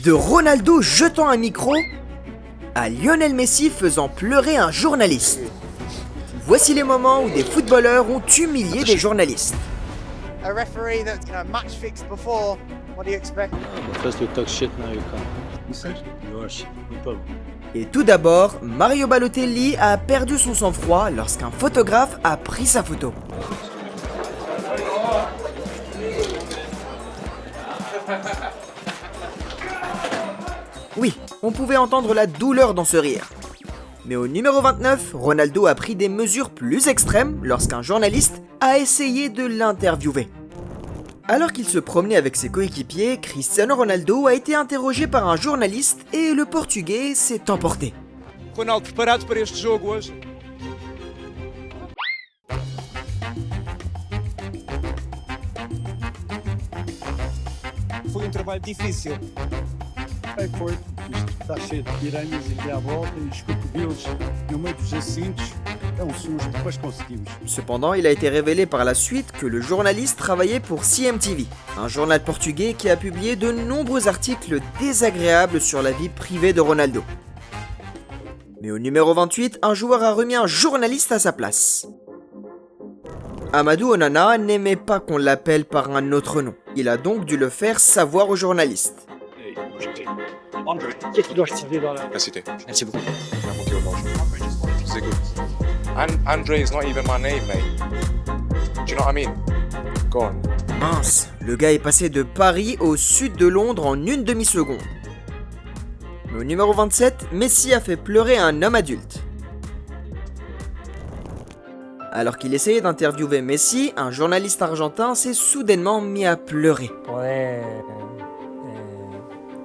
De Ronaldo jetant un micro à Lionel Messi faisant pleurer un journaliste. Voici les moments où des footballeurs ont humilié des journalistes. A referee that's match fixed before. What do you expect? First you talk shit, now you can't. Listen, you are shit. No problem. Et tout d'abord, Mario Balotelli a perdu son sang-froid lorsqu'un photographe a pris sa photo. Oui, on pouvait entendre la douleur dans ce rire. Mais au numéro 29, Ronaldo a pris des mesures plus extrêmes lorsqu'un journaliste a essayé de l'interviewer. Alors qu'il se promenait avec ses coéquipiers, Cristiano Ronaldo a été interrogé par un journaliste et le Portugais s'est emporté. Ronaldo, preparados para este jogo hoje? Foi trabalho difícil. Foi. Isto está cheio de piranhas aqui à volta e os crocodilos no meio dos jacintos. É susto, depois conseguimos. Cependant, il a été révélé par la suite que le journaliste travaillait pour CMTV, un journal portugais qui a publié de nombreux articles désagréables sur la vie privée de Ronaldo. Mais au numéro 28, un joueur a remis un journaliste à sa place. Amadou Onana n'aimait pas qu'on l'appelle par un autre nom. Il a donc dû le faire savoir au journaliste. André, qu'est-ce qui doit se tirer dans la... Merci beaucoup. C'est good. Andre is not even my name, mate. Do you know what I mean? Go on. Mince, le gars est passé de Paris au sud de Londres en une demi-seconde. Mais au numéro 27, Messi a fait pleurer un homme adulte. Alors qu'il essayait d'interviewer Messi, un journaliste argentin s'est soudainement mis à pleurer. Poder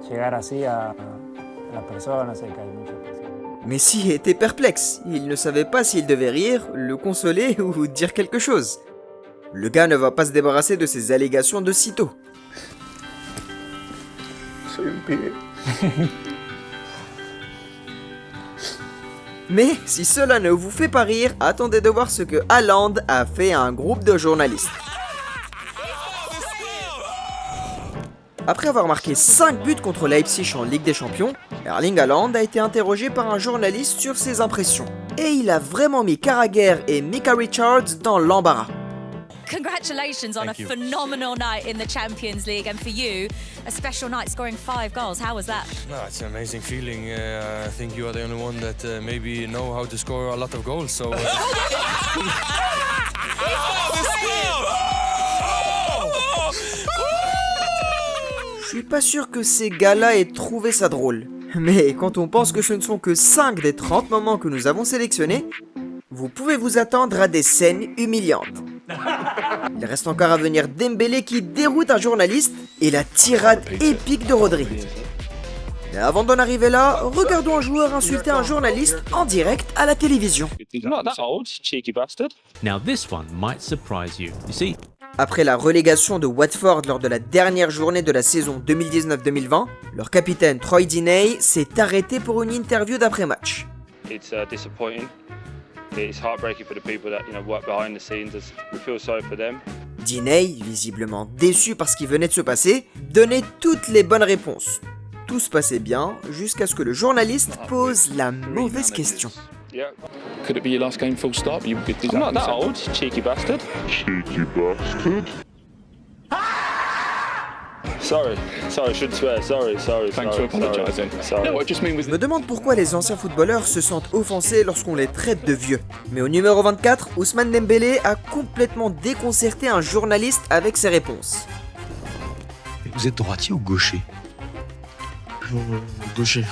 llegar así a las personas, sé que hay muchas personas. Messi était perplexe, il ne savait pas s'il devait rire, le consoler ou dire quelque chose. Le gars ne va pas se débarrasser de ses allégations de sitôt. Mais si cela ne vous fait pas rire, attendez de voir ce que Haaland a fait à un groupe de journalistes. Après avoir marqué 5 buts contre Leipzig en Ligue des Champions, Erling Haaland a été interrogé par un journaliste sur ses impressions. Et il a vraiment mis Carragher et Micah Richards dans l'embarras. Congratulations on a phenomenal night in the Champions League, and for you, a special night scoring 5 goals. How was that? No, it's an amazing feeling. I think you are the only one that maybe know how to score a lot of goals. So. Je suis pas sûr que ces gars-là aient trouvé ça drôle. Mais quand on pense que ce ne sont que 5 des 30 moments que nous avons sélectionnés, vous pouvez vous attendre à des scènes humiliantes. Il reste encore à venir Dembélé qui déroute un journaliste et la tirade épique de Rodri. Mais avant d'en arriver là, regardons un joueur insulter un journaliste en direct à la télévision. Not that old, cheeky bastard. Now this one might surprise you. You see, Après la relégation de Watford lors de la dernière journée de la saison 2019-2020, leur capitaine Troy Deeney s'est arrêté pour une interview d'après-match. It's disappointing. It's heartbreaking for the people that work behind the scenes. We feel sorry for them. Deeney, visiblement déçu par ce qui venait de se passer, donnait toutes les bonnes réponses. Tout se passait bien jusqu'à ce que le journaliste pose la mauvaise question. Yeah. Could it be your last game full stop? You could I'm not that old, cheeky bastard. Sorry, I should swear. Sorry. Thanks for apologising. Sorry. No, I just mean with Je me demande pourquoi les anciens footballeurs se sentent offensés lorsqu'on les traite de vieux. Mais au numéro 24, Ousmane Dembélé a complètement déconcerté un journaliste avec ses réponses. Vous êtes droitier ou gaucher? Gaucher.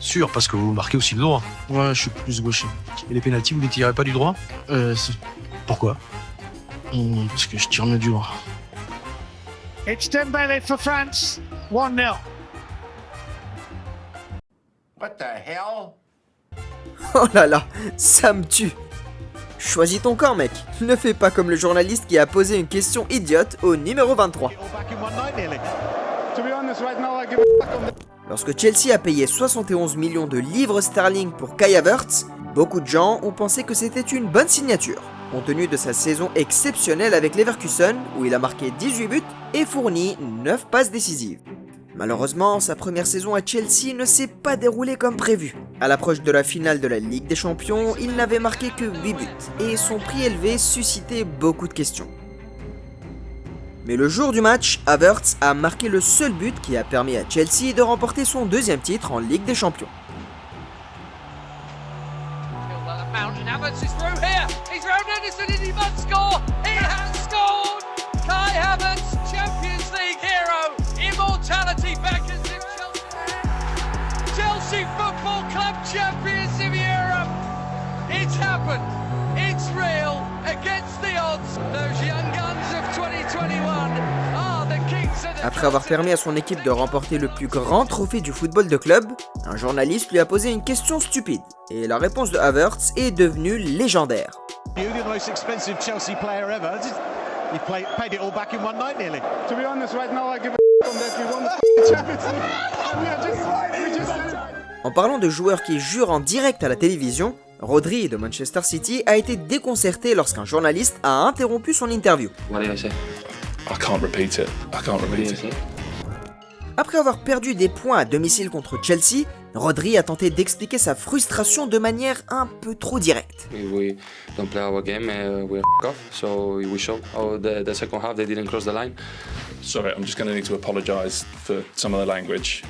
Sûr, parce que vous marquez aussi le droit. Ouais, je suis plus gaucher. Et les pénaltys, vous ne les tirez pas du droit? Si. Pourquoi? Parce que je tire mieux du droit. It's Dembele for France, 1-0. What the hell? Oh là là, ça me tue. Choisis ton camp, mec. Ne fais pas comme le journaliste qui a posé une question idiote au numéro 23. Lorsque Chelsea a payé 71 millions de livres sterling pour Kai Havertz, beaucoup de gens ont pensé que c'était une bonne signature, compte tenu de sa saison exceptionnelle avec Leverkusen, où il a marqué 18 buts et fourni 9 passes décisives. Malheureusement, sa première saison à Chelsea ne s'est pas déroulée comme prévu. À l'approche de la finale de la Ligue des Champions, il n'avait marqué que 8 buts, et son prix élevé suscitait beaucoup de questions. Mais le jour du match, Havertz a marqué le seul but qui a permis à Chelsea de remporter son deuxième titre en Ligue des Champions. Chelsea Football Club champions of Europe. It's happened. It's real against the odds. Those young guns of 2021 are the kings of the... Après avoir permis à son équipe de remporter le plus grand trophée du football de club, un journaliste lui a posé une question stupide. Et la réponse de Havertz est devenue légendaire. You're the most expensive Chelsea player ever. You paid it all back in one night nearly. To be honest, right now I give a that we won the Champions League. En parlant de joueurs qui jurent en direct à la télévision, Rodri de Manchester City a été déconcerté lorsqu'un journaliste a interrompu son interview. What did I say? I can't repeat it. I can't repeat it. Après avoir perdu des points à domicile contre Chelsea, Rodri a tenté d'expliquer sa frustration de manière un peu trop directe. We don't play our game, we're off, so we show. Oh, the second half they didn't cross the line. Sorry, I'm just going to need to apologize for some of the language.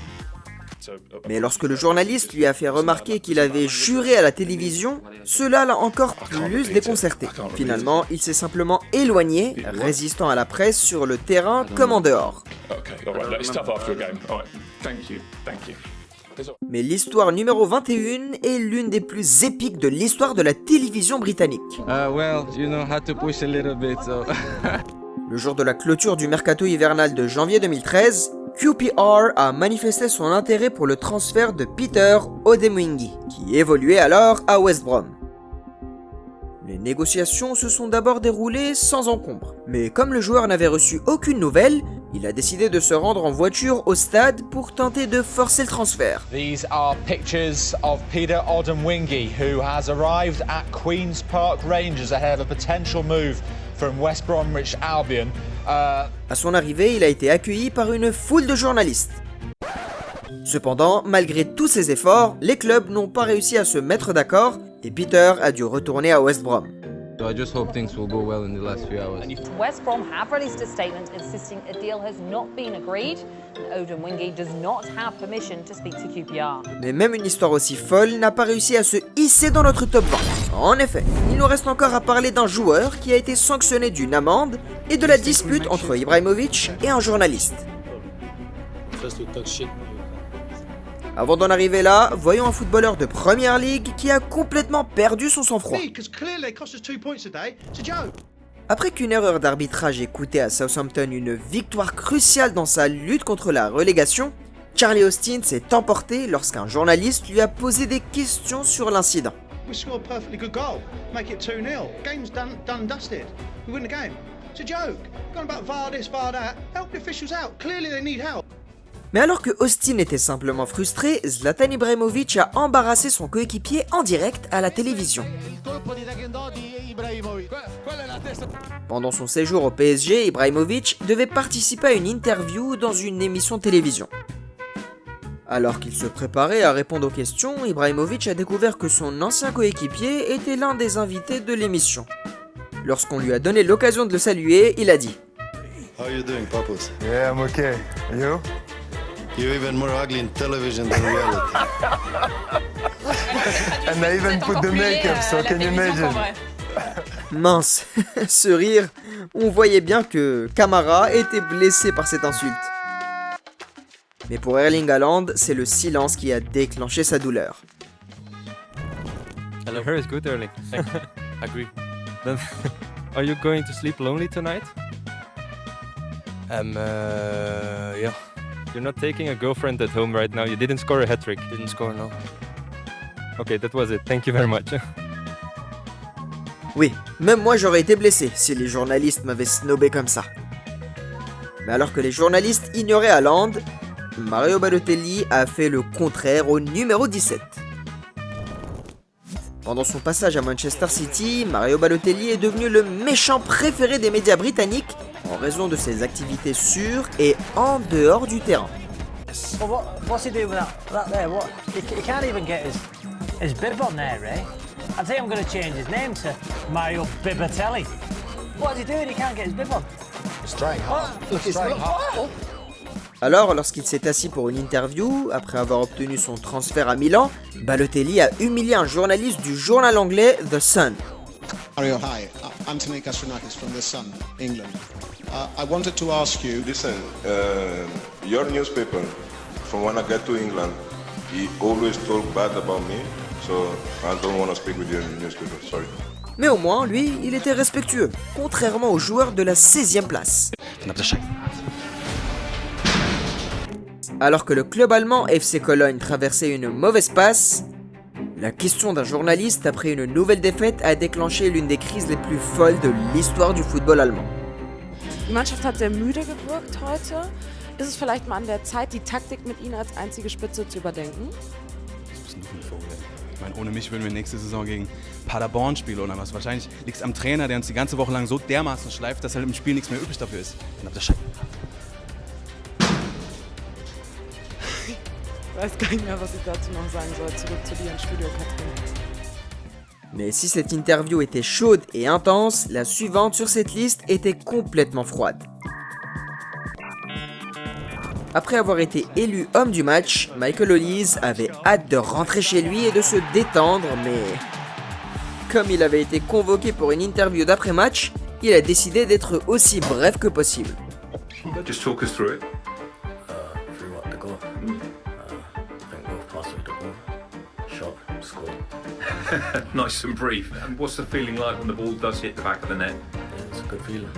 Mais lorsque le journaliste lui a fait remarquer qu'il avait juré à la télévision, cela l'a encore plus déconcerté. Finalement, il s'est simplement éloigné, résistant à la presse sur le terrain comme en dehors. Mais l'histoire numéro 21 est l'une des plus épiques de l'histoire de la télévision britannique. Le jour de la clôture du mercato hivernal de janvier 2013, QPR a manifesté son intérêt pour le transfert de Peter Odemwingie, qui évoluait alors à West Brom. Les négociations se sont d'abord déroulées sans encombre, mais comme le joueur n'avait reçu aucune nouvelle, il a décidé de se rendre en voiture au stade pour tenter de forcer le transfert. These are pictures of Peter Odemwingie, who has arrived at Queen's Park Rangers ahead of a potential move from West Bromwich Albion. À son arrivée, il a été accueilli par une foule de journalistes. Cependant, malgré tous ses efforts, les clubs n'ont pas réussi à se mettre d'accord et Peter a dû retourner à West Brom. I just hope things will go well in the last few hours. West Brom have released a statement insisting a deal has not been agreed and Odemwingie does not have permission to speak to QPR. Mais même une histoire aussi folle n'a pas réussi à se hisser dans notre top 20. En effet, il nous reste encore à parler d'un joueur qui a été sanctionné d'une amende et de la dispute entre Ibrahimovic et un journaliste. Avant d'en arriver là, voyons un footballeur de Premier League qui a complètement perdu son sang-froid. Après qu'une erreur d'arbitrage ait coûté à Southampton une victoire cruciale dans sa lutte contre la relégation, Charlie Austin s'est emporté lorsqu'un journaliste lui a posé des questions sur l'incident. Mais alors que Austin était simplement frustré, Zlatan Ibrahimovic a embarrassé son coéquipier en direct à la télévision. Pendant son séjour au PSG, Ibrahimovic devait participer à une interview dans une émission de télévision. Alors qu'il se préparait à répondre aux questions, Ibrahimovic a découvert que son ancien coéquipier était l'un des invités de l'émission. Lorsqu'on lui a donné l'occasion de le saluer, il a dit How are you doing, Papas? Yeah, I'm okay. And you? You're even more ugly in television than reality. And I even put the makeup, so can you imagine? Mince, ce rire, on voyait bien que Kamara était blessé par cette insulte. Mais pour Erling Haaland, c'est le silence qui a déclenché sa douleur. Hello. Her is good, Erling. Agree. Then, are you going to sleep lonely tonight? Yeah. You're not taking a girlfriend at home right now. You didn't score a hat-trick. Didn't score, no. Okay, that was it. Thank you very much. Oui, même moi j'aurais été blessé si les journalistes m'avaient snobé comme ça. Mais alors que les journalistes ignoraient Haaland, Mario Balotelli a fait le contraire au numéro 17. Pendant son passage à Manchester City, Mario Balotelli est devenu le méchant préféré des médias britanniques en raison de ses activités sur et en dehors du terrain. Well, what's he doing with that there? What? He can't even get his bib on there, eh? I think I'm going to change his name to Mario Bibatelli. What's he doing? He can't get his bib on. He's trying hard. He's trying hard. Alors, lorsqu'il s'est assis pour une interview, après avoir obtenu son transfert à Milan, Balotelli a humilié un journaliste du journal anglais The Sun. Mario, hi. Anthony Kastronakis from The Sun, England. I wanted to ask you... Listen, your newspaper, from when I get to England, he always talk bad about me, so I don't want to speak with your newspaper, sorry. Mais au moins, lui, il était respectueux, contrairement aux joueurs de la 16e place. Alors que le club allemand FC Cologne traversait une mauvaise passe, la question d'un journaliste après une nouvelle défaite a déclenché l'une des crises les plus folles de l'histoire du football allemand. Die Mannschaft hat sehr müde gewirkt heute. Ist es vielleicht mal an der Zeit, die Taktik mit Ihnen als einzige Spitze zu überdenken? Was ist denn du für ein Vogel? Ich meine, ohne mich würden wir nächste Saison gegen Paderborn spielen oder was. Wahrscheinlich liegt es am Trainer, der uns die ganze Woche lang so dermaßen schleift, dass halt im Spiel nichts mehr übrig dafür ist. Dann habt ihr Scheiße. Ich weiß gar nicht mehr, was ich dazu noch sagen soll. Zurück zu dir ins Studio, Katrin. Mais si cette interview était chaude et intense, la suivante sur cette liste était complètement froide. Après avoir été élu homme du match, Michael Olise avait hâte de rentrer chez lui et de se détendre, mais comme il avait été convoqué pour une interview d'après-match, il a décidé d'être aussi bref que possible. Just talk us through it. Through what? The goal? I think both passes the ball. Shot, scored. Nice and brief. And what's the feeling like when the ball does hit the back of the net? Yeah, it's a good feeling.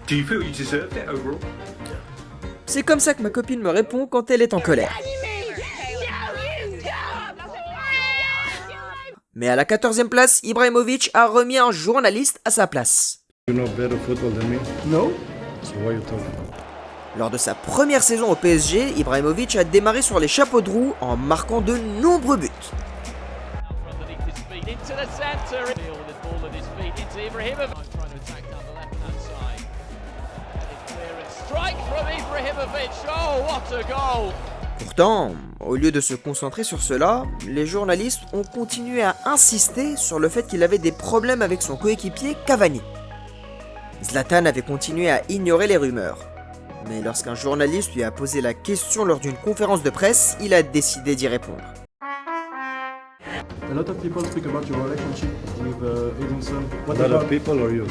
Do you feel you deserved it overall? C'est comme ça que ma copine me répond quand elle est en colère. Mais à la 14e place, Ibrahimovic a remis un journaliste à sa place. You know better football than me? No. So why you talking? Lors de sa première saison au PSG, Ibrahimovic a démarré sur les chapeaux de roue en marquant de nombreux buts. Pourtant, au lieu de se concentrer sur cela, les journalistes ont continué à insister sur le fait qu'il avait des problèmes avec son coéquipier Cavani. Zlatan avait continué à ignorer les rumeurs. Mais lorsqu'un journaliste lui a posé la question lors d'une conférence de presse, il a décidé d'y répondre. A lot of people speak about your relationship with Edinson. A lot of people or you?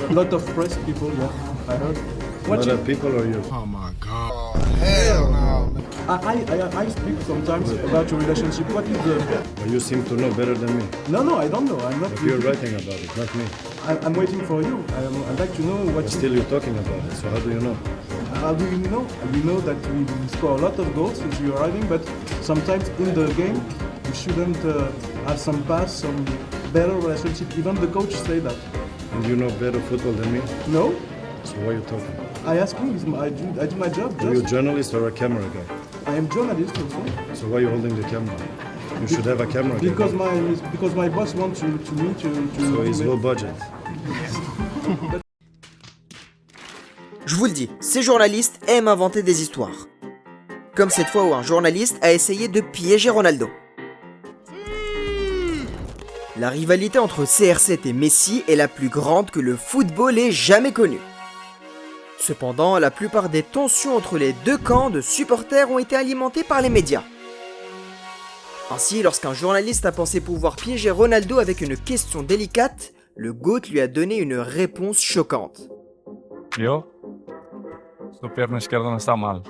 A lot of press people, yeah, I heard. A lot of people or you? Oh my God. Hell no. I speak sometimes about your relationship. What is the... But you seem to know better than me. No, I don't know. I'm not... But you're writing about it, not me. I'm waiting for you. I'd like to know what... But still you're talking about it, so how do you know? How do you know? You know that we score a lot of goals since you're arriving, but sometimes in the game, you shouldn't have some pass, some better relationship. Even the coach say that. And you know better football than me? No. So why are you talking? I ask you, I do my job. Are you a journalist or a camera guy? I am journalist also. So why are you holding the camera? You should have a camera guy. Because my boss wants me to So he's low budget. Je vous le dis, ces journalistes aiment inventer des histoires. Comme cette fois où un journaliste a essayé de piéger Ronaldo. La rivalité entre CR7 et Messi est la plus grande que le football ait jamais connue. Cependant, la plupart des tensions entre les deux camps de supporters ont été alimentées par les médias. Ainsi, lorsqu'un journaliste a pensé pouvoir piéger Ronaldo avec une question délicate, le GOAT lui a donné une réponse choquante. Yo, su pierna izquierda no está mal.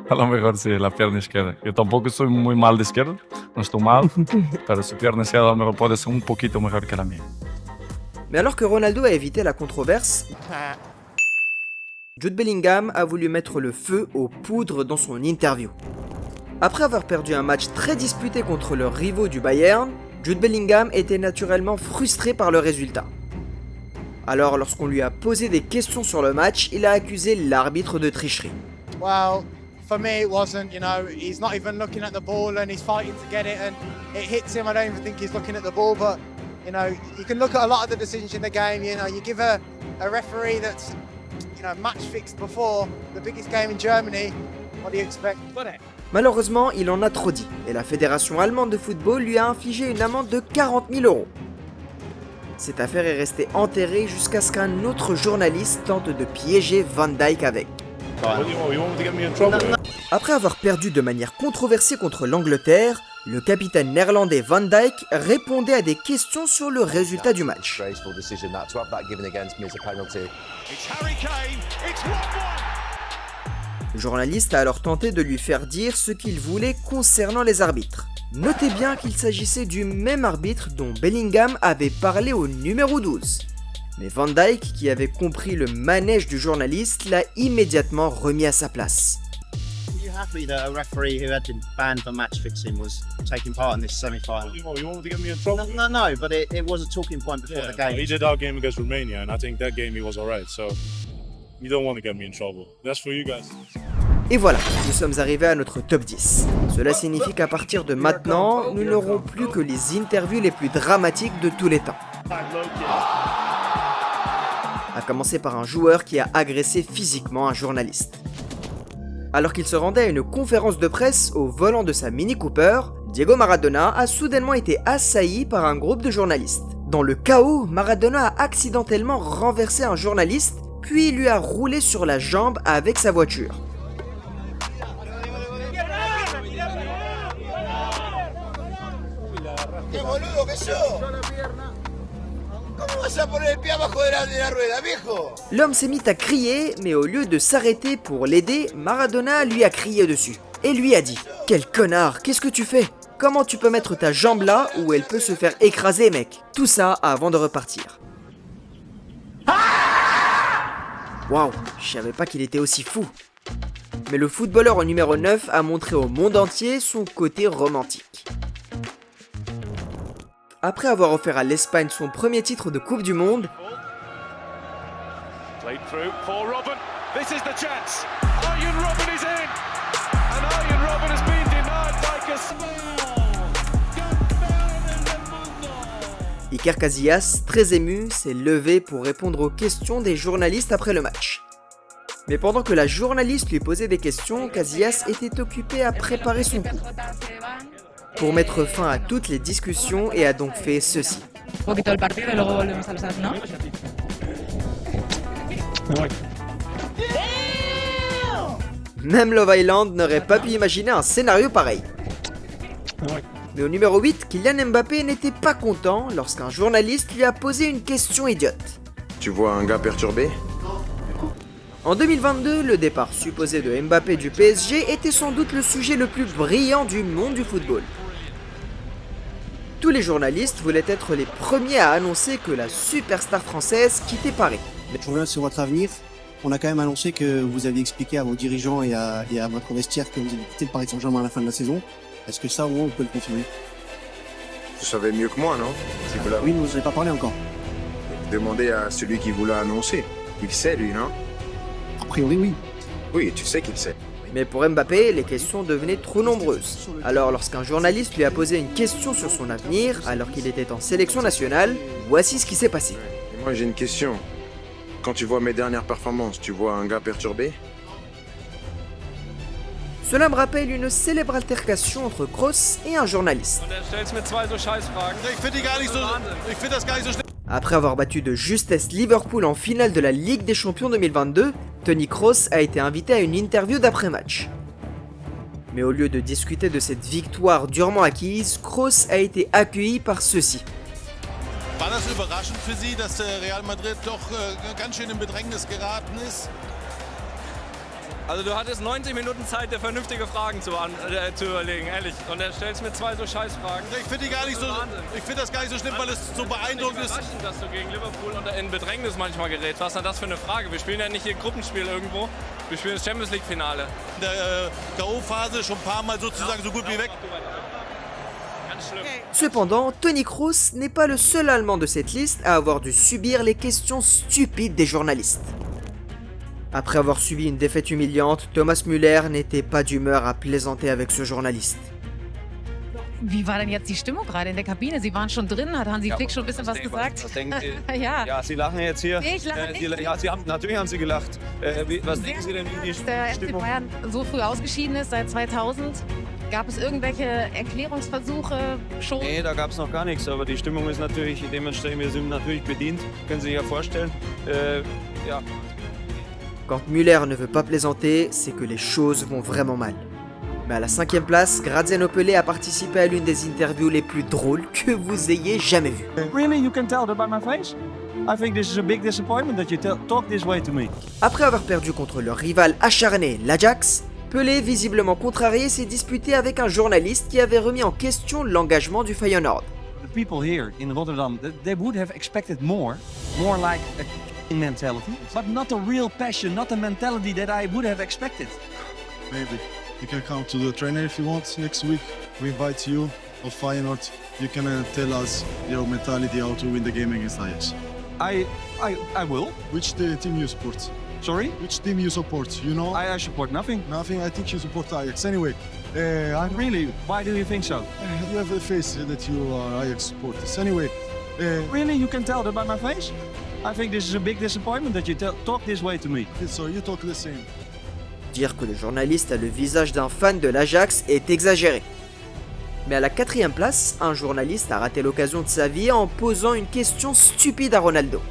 A lo mejor sí, la pierna izquierda. Yo tampoco soy muy mal de izquierda, no estoy mal, pero su pierna izquierda a lo mejor puede ser un poquito mejor que la mía. Mais alors que Ronaldo a évité la controverse, Jude Bellingham a voulu mettre le feu aux poudres dans son interview. Après avoir perdu un match très disputé contre leurs rivaux du Bayern, Jude Bellingham était naturellement frustré par le résultat. Alors lorsqu'on lui a posé des questions sur le match, il a accusé l'arbitre de tricherie. Well, for me it wasn't, you know, he's not even looking at the ball and he's fighting to get it and it hits him. I don't even think he's looking at the ball, but you know, you can look at a lot of the decisions in the game, you know, you give a referee that's, match fixed before the biggest game in Germany. What do you expect? Malheureusement, il en a trop dit, et la fédération allemande de football lui a infligé une amende de 40 000 €. Cette affaire est restée enterrée jusqu'à ce qu'un autre journaliste tente de piéger Van Dijk avec. Après avoir perdu de manière controversée contre l'Angleterre, le capitaine néerlandais Van Dijk répondait à des questions sur le résultat du match. Le journaliste a alors tenté de lui faire dire ce qu'il voulait concernant les arbitres. Notez bien qu'il s'agissait du même arbitre dont Bellingham avait parlé au numéro 12. Mais Van Dijk, qui avait compris le manège du journaliste, l'a immédiatement remis à sa place. Are you happy that a referee who had been banned for match fixing was taking part in this semi-final? You want to get me in trouble? No, but it was a talking point before the game. He did our game against Romania, and I think that game he was alright. So you don't want to get me in trouble. That's for you guys. Et voilà, nous sommes arrivés à notre top 10. Cela signifie qu'à partir de maintenant, nous n'aurons plus que les interviews les plus dramatiques de tous les temps. À commencer par un joueur qui a agressé physiquement un journaliste. Alors qu'il se rendait à une conférence de presse au volant de sa Mini Cooper, Diego Maradona a soudainement été assailli par un groupe de journalistes. Dans le chaos, Maradona a accidentellement renversé un journaliste, puis lui a roulé sur la jambe avec sa voiture. L'homme s'est mis à crier, mais au lieu de s'arrêter pour l'aider, Maradona lui a crié dessus. Et lui a dit « Quel connard, qu'est-ce que tu fais? Comment tu peux mettre ta jambe là où elle peut se faire écraser, mec ?» Tout ça avant de repartir. Waouh, je savais pas qu'il était aussi fou. Mais le footballeur au numéro 9 a montré au monde entier son côté romantique. Après avoir offert à l'Espagne son premier titre de Coupe du Monde, Iker Casillas, très ému, s'est levé pour répondre aux questions des journalistes après le match. Mais pendant que la journaliste lui posait des questions, Casillas était occupé à préparer son coup. Pour mettre fin à toutes les discussions et a donc fait ceci. Même Love Island n'aurait pas pu imaginer un scénario pareil. Mais au numéro 8, Kylian Mbappé n'était pas content lorsqu'un journaliste lui a posé une question idiote. Tu vois un gars perturbé? En 2022, le départ supposé de Mbappé du PSG était sans doute le sujet le plus brillant du monde du football. Tous les journalistes voulaient être les premiers à annoncer que la superstar française quittait Paris. Je reviens sur votre avenir. On a quand même annoncé que vous aviez expliqué à vos dirigeants et à votre vestiaire que vous alliez quitter le Paris Saint-Germain à la fin de la saison. Est-ce que ça, au moins, vous pouvez le confirmer? Vous savez mieux que moi, non? Oui, mais vous n'avez pas parlé encore. Demandez à celui qui vous l'a annoncé. Il sait, lui, non? A priori, oui. Oui, tu sais qu'il sait. Mais pour Mbappé, les questions devenaient trop nombreuses. Alors lorsqu'un journaliste lui a posé une question sur son avenir, alors qu'il était en sélection nationale, voici ce qui s'est passé. Et moi j'ai une question. Quand tu vois mes dernières performances, tu vois un gars perturbé? Cela me rappelle une célèbre altercation entre Kroos et un journaliste. Après avoir battu de justesse Liverpool en finale de la Ligue des Champions 2022, Toni Kroos a été invité à une interview d'après-match. Mais au lieu de discuter de cette victoire durement acquise, Kroos a été accueilli par ceci. War das überraschend für Sie, dass Real Madrid doch ganz schön in Bedrängnis geraten ist? Also du hattest 90 Minuten Zeit, dir vernünftige Fragen zu überlegen, ehrlich. Und er stellst mir zwei so Scheißfragen. Ich finde das gar nicht so schlimm, weil es so beeindruckend ist. Dass du gegen Liverpool in Bedrängnis manchmal gerätst. Was ist denn das für eine Frage? Wir spielen ja nicht hier Gruppenspiel irgendwo. Wir spielen das Champions League Finale. In der K.O.-Phase schon ein paar Mal sozusagen so gut wie weg. Cependant, Toni Kroos n'est pas le seul Allemand de cette liste à avoir dû subir les questions stupides des journalistes. Après avoir subi une défaite humiliante, Thomas Müller n'était pas d'humeur à plaisanter avec ce journaliste. Wie war denn jetzt die Stimmung gerade in der Kabine? Sie waren schon drin, hat Hansi Flick schon ein bisschen was gesagt? Was denken Sie? Ja. Sie lachen jetzt hier. Nee, ich lache nicht. Natürlich haben Sie gelacht. Was denken Sie denn, wie die Der FC Stimmung? Bayern so früh ausgeschieden ist, seit 2000. Gab es irgendwelche Erklärungsversuche schon? Nee, da gab es noch gar nichts, aber die Stimmung ist natürlich dementsprechend, wir sind natürlich bedient, können Sie sich ja vorstellen. Ja. Quand Müller ne veut pas plaisanter, c'est que les choses vont vraiment mal. Mais à la 5e place, Graziano Pelé a participé à l'une des interviews les plus drôles que vous ayez jamais vues. Really, you can tell that by my face? I think this is a big disappointment that you talk this way to me. Après avoir perdu contre leur rival acharné, l'Ajax, Pelé, visiblement contrarié, s'est disputé avec un journaliste qui avait remis en question l'engagement du Feyenoord. The people here in Rotterdam, they would have expected more like a mentality, but not a real passion, not a mentality that I would have expected. Maybe. You can come to the trainer if you want next week. We invite you of Feyenoord. You can tell us your mentality how to win the game against Ajax. I will. Which team you support? Sorry? Which team you support? You know? I support nothing. Nothing? I think you support Ajax. Anyway, really? Why do you think so? You have a face that you are Ajax supporters. Anyway. Really? You can tell that by my face? I think this is a big disappointment that you talk this way to me. So you talk the same. Dire que le journaliste a le visage d'un fan de l'Ajax est exagéré. Mais à la 4e place, un journaliste a raté l'occasion de sa vie en posant une question stupide à Ronaldo.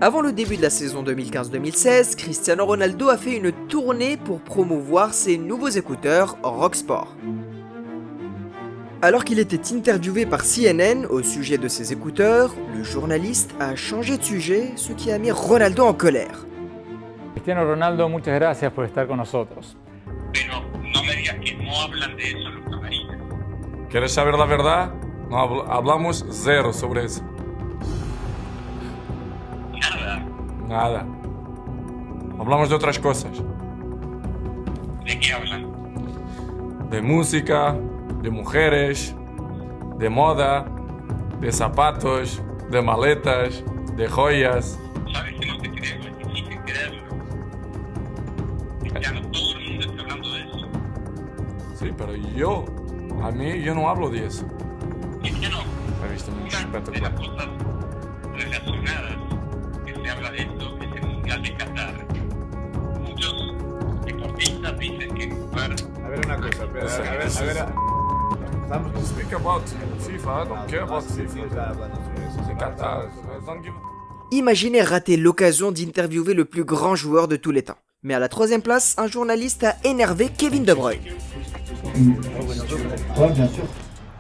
Avant le début de la saison 2015-2016, Cristiano Ronaldo a fait une tournée pour promouvoir ses nouveaux écouteurs Rocksport. Alors qu'il était interviewé par CNN au sujet de ses écouteurs, le journaliste a changé de sujet, ce qui a mis Ronaldo en colère. Cristiano Ronaldo, muchas gracias por estar con nosotros. Pero no me digas que no hablan de eso en los camarines. ¿Quieres saber la verdad? No hablamos cero sobre eso. Nada. Hablamos de otras cosas. ¿De qué hablan? De música, de mujeres, de moda, de zapatos, de maletas, de joyas. Sabes que no te creo, es difícil creerlo. Ya no todo el mundo está hablando de eso. Sí, pero yo no hablo de eso. ¿Y es que no? He visto muy Una de espectacular. las cosas relacionadas que se habla de esto es el Mundial de Qatar. Muchos deportistas dicen que jugar... A ver una cosa, espera, a ver. Speak about FIFA, I don't care about FIFA. C'est Qatar. Don't give... Imaginez rater l'occasion d'interviewer le plus grand joueur de tous les temps. Mais à la 3e place, un journaliste a énervé Kevin De Bruyne. Ouais, bien sûr.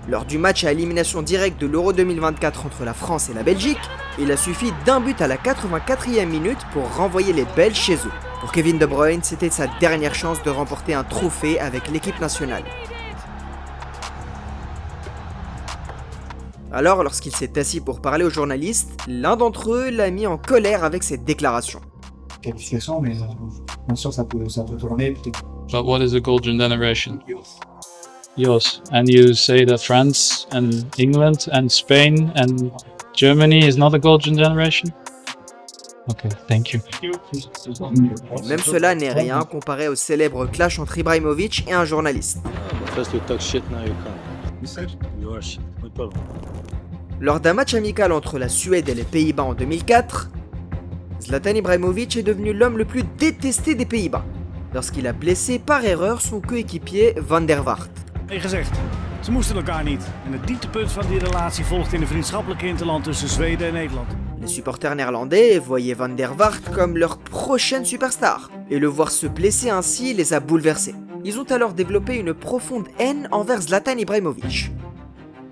Lors du match à élimination directe de l'Euro 2024 entre la France et la Belgique, il a suffi d'un but à la 84e minute pour renvoyer les Belges chez eux. Pour Kevin De Bruyne, c'était sa dernière chance de remporter un trophée avec l'équipe nationale. Alors, lorsqu'il s'est assis pour parler aux journalistes, l'un d'entre eux l'a mis en colère avec ses déclarations. Qualification, mais bien sûr, ça peut tourner. But what is a golden generation? Yours. And you say that France and England and Spain and Germany is not a golden generation? Okay, thank you. Même cela n'est rien comparé au célèbre clash entre Ibrahimovic et un journaliste. First you talk shit, now you can't. You said yours. No problem. Lors d'un match amical entre la Suède et les Pays-Bas en 2004, Zlatan Ibrahimovic est devenu l'homme le plus détesté des Pays-Bas, lorsqu'il a blessé par erreur son coéquipier Van der Vaart. Gezegd, ze moesten elkaar niet. En het dieptepunt van die relatie volgt in de vriendschappelijke interland tussen Zweden en Nederland. Les supporters néerlandais voyaient Van der Vaart comme leur prochaine superstar, et le voir se blesser ainsi les a bouleversés. Ils ont alors développé une profonde haine envers Zlatan Ibrahimovic.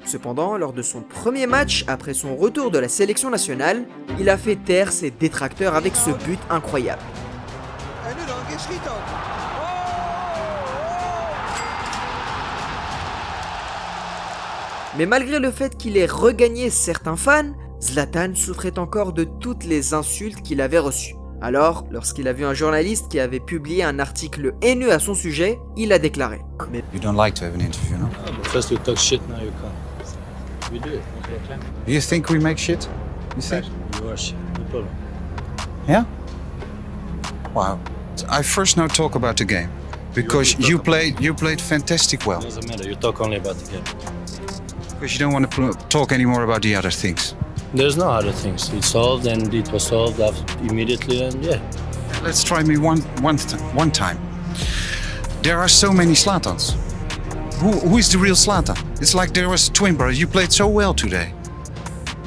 Cependant, lors de son premier match, après son retour de la sélection nationale, il a fait taire ses détracteurs avec ce but incroyable. Mais malgré le fait qu'il ait regagné certains fans, Zlatan souffrait encore de toutes les insultes qu'il avait reçues. Alors, lorsqu'il a vu un journaliste qui avait publié un article haineux à son sujet, il a déclaré. You don't like to have an interview, no? First you talk shit, now you can't. We do it. Do you think we make shit? You think? Yours. No problem. Yeah? Wow. I first now talk about the game. Because you played fantastic well. Doesn't matter. You talk only about the game. Because you don't want to talk anymore about the other things. There's no other things. It's solved, and it was solved immediately, and yeah. Let's try me one time. There are so many Zlatans. Who is the real Zlatan? It's like there was a twin brother. You played so well today.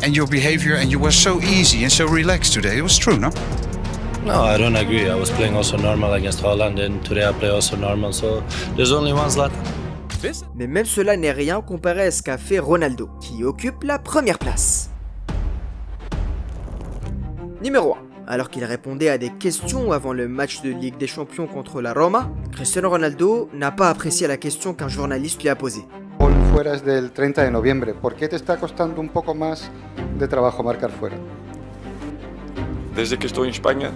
And your behavior, and you were so easy and so relaxed today. It was true, no? No, I don't agree. I was playing also normal against Holland, and today I play also normal, so there's only one Zlatan. Mais même cela n'est rien comparé à ce qu'a fait Ronaldo, qui occupe la première place. Numéro 1. Alors qu'il répondait à des questions avant le match de Ligue des Champions contre la Roma, Cristiano Ronaldo n'a pas apprécié la question qu'un journaliste lui a posée. Fuera es del 30 de noviembre. ¿Por qué te está costando un poco más de trabajo marcar fuera? Desde que estoy en España,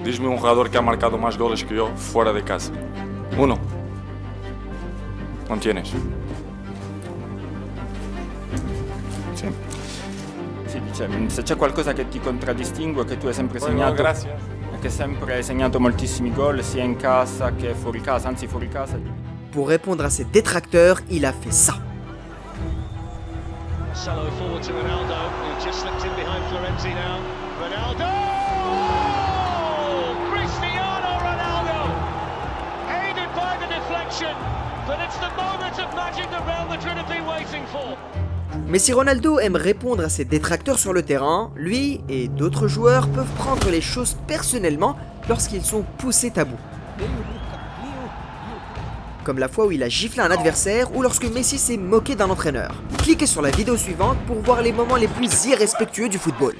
diz-me un jugador que ha marcado más goles que yo fuera de casa. Uno. Non tienes. Sì. Sì, cioè, se c'è qualcosa che ti contraddistingue, che tu hai sempre segnato, che sempre hai segnato moltissimi gol, sia in casa che fuori casa, anzi fuori casa. Pour répondre à ses détracteurs, il a fait ça. Marcelo forward to Ronaldo, who just slipped in behind Florenzi now. Ronaldo! Cristiano Ronaldo! Aided by the deflection, but it's the moment of magic that Real Madrid have been waiting for. Mais si Ronaldo aime répondre à ses détracteurs sur le terrain, lui et d'autres joueurs peuvent prendre les choses personnellement lorsqu'ils sont poussés à bout. Comme la fois où il a giflé un adversaire ou lorsque Messi s'est moqué d'un entraîneur. Cliquez sur la vidéo suivante pour voir les moments les plus irrespectueux du football.